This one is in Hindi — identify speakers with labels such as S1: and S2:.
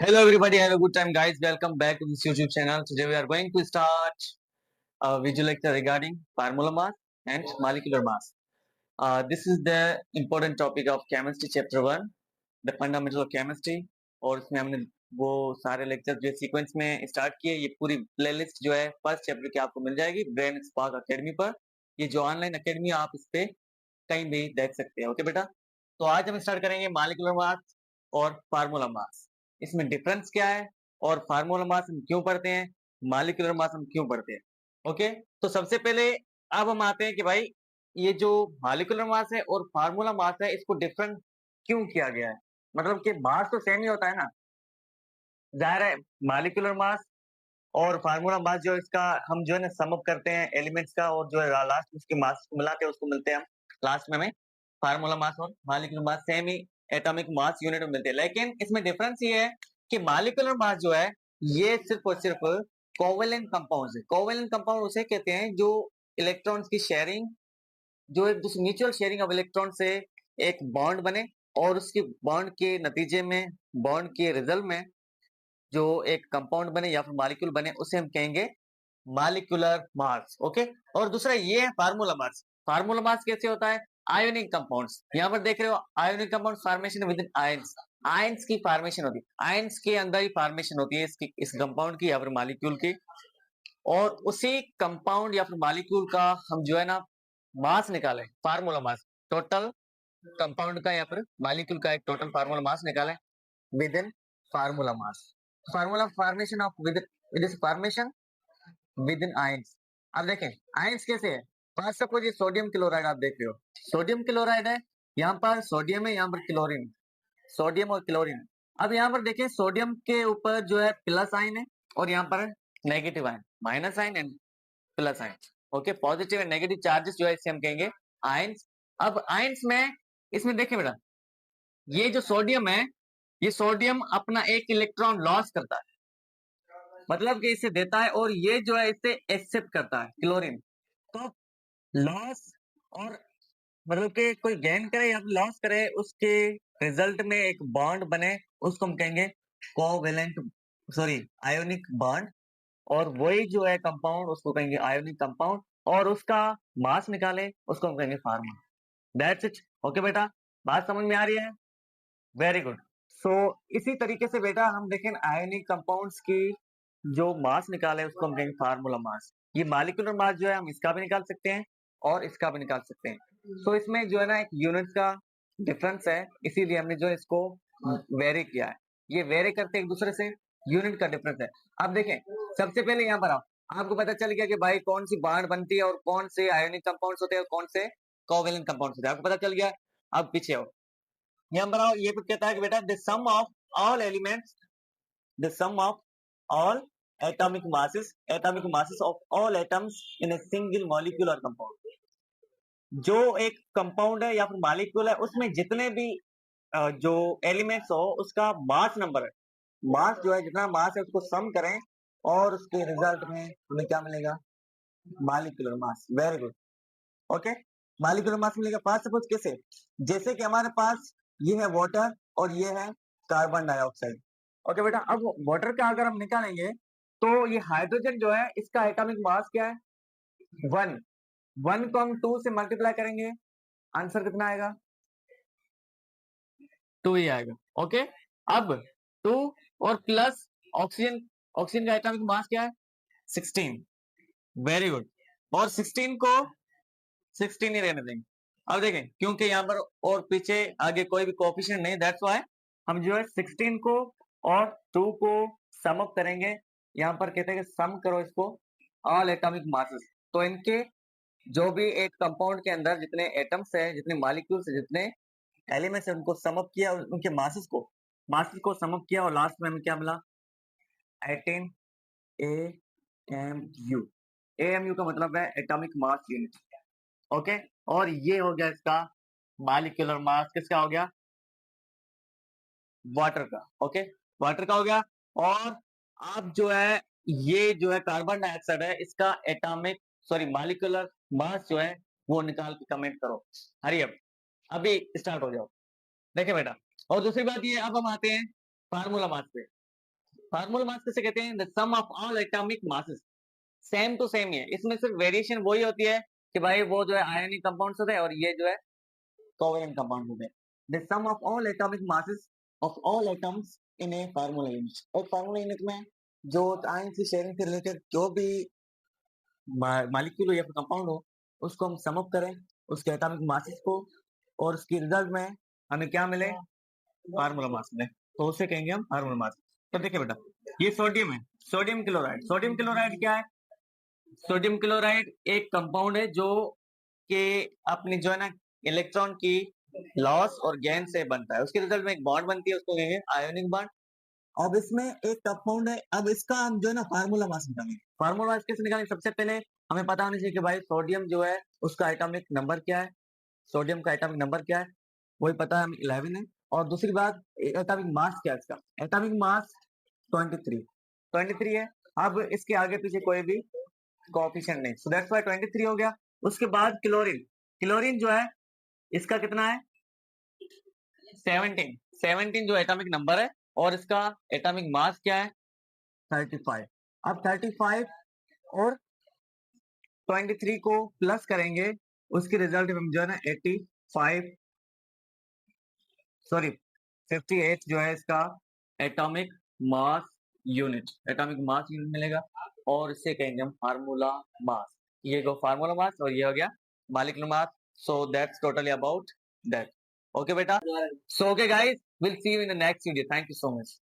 S1: Hello everybody, have a good time guys. Welcome back to this YouTube channel. Today we are going to start a video lecture regarding formula mass and molecular mass. This is the important topic of chemistry chapter 1, the fundamental of chemistry. और इसमें हमने वो सारे लेक्चर जो सीक्वेंस में स्टार्ट किए, ये पूरी प्लेलिस्ट जो है फर्स्ट चैप्टर की आपको मिल जाएगी ब्रेन स्पार्क अकेडमी पर। ये जो ऑनलाइन अकेडमी आप इस पे कहीं भी देख सकते हैं। ओके बेटा, तो आज हम स्टार्ट करेंगे मॉलिक्यूलर मास और फार्मूला मास। इसमें डिफरेंस क्या है और फार्मूला मास हम क्यों पढ़ते हैं, मॉलिक्यूलर मास हम क्यों पढ़ते हैं। ओके, तो सबसे पहले अब हम आते हैं कि भाई ये जो मॉलिक्यूलर मास है और फार्मूला मास है, इसको डिफरेंट क्यों किया गया है। मतलब कि मास तो सेम ही होता है ना, जाहिर है। मॉलिक्यूलर मास और फार्मूला मास जो इसका हम जो है ना सम अप करते हैं एलिमेंट्स का, और जो है लास्ट में उसके मास को मिलाते हैं, उसको मिलते हैं हम लास्ट में हमें फार्मूला मास और मॉलिक्यूलर मास सेम ही एटॉमिक मास यूनिट में मिलते हैं। लेकिन इसमें डिफरेंस ये है कि मॉलिक्यूलर मास जो है ये सिर्फ और सिर्फ कोवेलेंट कंपाउंड्स है। कोवेलेंट कंपाउंड उसे कहते हैं जो इलेक्ट्रॉन्स की शेयरिंग, जो एक दूसरे म्यूचुअल शेयरिंग ऑफ इलेक्ट्रॉन से एक बॉन्ड बने, और उसकी बॉन्ड के नतीजे में, बॉन्ड के रिजल्ट में जो एक कंपाउंड बने या फिर मॉलिक्यूल बने, उसे हम कहेंगे मॉलिक्यूलर मास। ओके, और दूसरा ये है फार्मूला मास। फार्मूला मास कैसे होता है, आयोनिक कंपाउंड्स, यहाँ पर देख रहे हो ionic compound formation with in ions, ions की फॉर्मेशन होती है, आयंस के अंदर ही फॉर्मेशन होती है इसकी, इस कंपाउंड की या फिर मॉलिक्यूल की। और उसी कंपाउंड या फिर मॉलिक्यूल का हम जो है ना मास निकालें, फार्मूला मास, टोटल कंपाउंड का या फिर मॉलिक्यूल का एक टोटल फार्मूला मास निकालें with in formula mass. Formula formation of with formation with in ions. अब देखें आयंस कैसे है। फर्स्ट सपोज ये सोडियम क्लोराइड आप देख रहे हो, सोडियम क्लोराइड है, यहाँ पर सोडियम है, यहाँ पर क्लोरीन, सोडियम और क्लोरीन। अब यहाँ पर देखें सोडियम के ऊपर जो है प्लस आयन है, और यहाँ पर negative ion, minus ion and plus ion. Okay, positive and negative charges जो है इसे हम कहेंगे आयंस। अब आयंस में इसमें देखें बेटा, ये जो सोडियम है, ये सोडियम अपना एक इलेक्ट्रॉन लॉस करता है, मतलब कि इसे देता है, और ये जो है इसे एक्सेप्ट करता है क्लोरीन। तो लॉस और मतलब कि कोई गेन करे या लॉस करे, उसके रिजल्ट में एक बॉन्ड बने, उसको हम कहेंगे कोवेलेंट, सॉरी आयोनिक बॉन्ड। और वही जो है कंपाउंड, उसको कहेंगे आयोनिक कंपाउंड, और उसका मास निकाले, उसको हम कहेंगे फार्मूला। That's it. ओके बेटा, बात समझ में आ रही है? Very good. सो इसी तरीके से बेटा हम देखें आयोनिक कंपाउंड्स की जो मास निकाले, उसको हम कहेंगे फार्मूला मास। ये मॉलिक्यूलर मास जो है हम इसका भी निकाल सकते हैं और इसका भी निकाल सकते हैं। सो इसमें जो है ना एक यूनिट का डिफरेंस है, इसीलिए हमने जो इसको वेरी किया है। ये वेरी करते हैं एक दूसरे से, यूनिट का डिफरेंस है। अब देखें सबसे पहले यहाँ पर आओ, आपको पता चल गया कि भाई कौन सी बॉन्ड बनती है और कौन से आयोनिक कंपाउंड्स होते हैं और कौन से कोवेलेंट कंपाउंड्स होते हैं, आपको पता चल गया। अब पीछे आओ, यहाँ पर आओ, ये कुछ कहता है कि बेटा the sum of all elements, the sum of all atomic masses of all atoms in a single molecule or compound। जो एक कंपाउंड है या फिर मॉलिक्यूल है, उसमें जितने भी जो एलिमेंट्स हो उसका मास नंबर है, मास जो है जितना मास है उसको सम करें, और उसके रिजल्ट में हमें क्या मिलेगा, molecular mass. Very good. Okay, molecular mass मिलेगा। पास सपोज कैसे, जैसे कि हमारे पास ये है वाटर और ये है कार्बन डाइऑक्साइड। ओके बेटा, अब वाटर का अगर हम निकालेंगे, तो ये हाइड्रोजन जो है इसका एटॉमिक मास क्या है, 1। 1 को हम 2 से मल्टीप्लाई करेंगे, आंसर कितना आएगा, 2 ही आएगा। ओके, अब 2 और प्लस ऑक्सीजन, ऑक्सीजन का एटॉमिक मास क्या है, 16। Very good. और 16 को 16 ही रहने देंगे। अब देखें क्योंकि यहाँ पर और पीछे आगे कोई भी कोएफिशिएंट नहीं, दैट्स व्हाई हम जो है 16 को और 2 को सम अप करेंगे। यहाँ पर कहते हैं कि सम करो इसको ऑल एटॉमिक मासेस। तो इनके जो भी एक कंपाउंड के अंदर जितने एटम्स है, जितने मॉलिक्यूल्स है, जितने एलिमेंट्स है, उनको सम अप किया और उनके मासेस को सम अप किया, और लास्ट में हमें क्या मिला, 18 AMU। AMU का मतलब है एटॉमिक मास यूनिट। ओके, और ये हो गया इसका मॉलिक्यूलर मास, किसका हो गया, वाटर का। ओके, वाटर का हो गया। और आप जो है ये जो है कार्बन डाइऑक्साइड है, इसका एटॉमिक सॉरी मॉलिक्यूलर मास जो है वो निकाल के कमेंट करो। हरी अब अभी स्टार्ट हो जाओ। देखिए बेटा, और दूसरी बात ये, अब हम आते हैं फार्मूला मास पे। फार्मूला मास किसे कहते हैं? The sum of all atomic masses. Same to same ही है, इसमें सिर्फ वेरिएशन वही होती है कि भाई वो जो है आयनिक कंपाउंड्स होते हैं और ये जो है कोवेलेंट कंपाउंड होते हैं। The sum of all atomic masses of all atoms in a formula unit. एक फार्मूला यूनिट में जो आयन की शेयरिंग से रिलेटेड जो भी मॉलिक्यूल हो या फिर कंपाउंड हो, उसको हम सम अप करें उसके एटॉमिक मासेस को, और उसकी रिजल्ट में हमें क्या मिले? फार्मूला मास मिले, तो उसे कहेंगे हम फार्मूला मास। तो देखिए बेटा, ये सोडियम है, सोडियम क्लोराइड। सोडियम क्लोराइड क्या है? सोडियम क्लोराइड एक कंपाउंड है जो कि अपनी जो है ना इलेक्ट्रॉन की लॉस और गेन से बनता है, उसके रिजल्ट में एक बॉन्ड बनती है, उसको कहेंगे आयोनिक बॉन्ड। अब इसमें एक कंपाउंड है, अब इसका हम जो है ना फार्मूला मास निकालेंगे। फार्मूला मास कैसे निकालेंगे? सबसे पहले हमें पता होना चाहिए कि भाई सोडियम जो है उसका एटॉमिक नंबर क्या है। सोडियम का एटॉमिक नंबर क्या है? वही पता है, हमें 11 है। और दूसरी बात, एटॉमिक मास क्या है इसका? एटॉमिक मास 23 है। अब इसके आगे पीछे कोई भी कोएफिशिएंट नहीं, सो दैट्स व्हाई 23 हो गया। उसके बाद क्लोरीन, क्लोरीन जो है इसका कितना है? 17। 17 जो एटॉमिक नंबर है, और इसका एटॉमिक मास क्या है? 35। अब 35 और 23 को प्लस करेंगे, उसके रिजल्ट में जो है ना 85 सॉरी 58 जो है इसका atomic mass unit, atomic mass unit मिलेगा, और इसे कहेंगे हम फार्मूला मास। ये गो फार्मूला मास, और ये हो गया molecular mass. So that's totally about that. Okay बेटा, so okay guys, will see you in the next video. Thank you so much.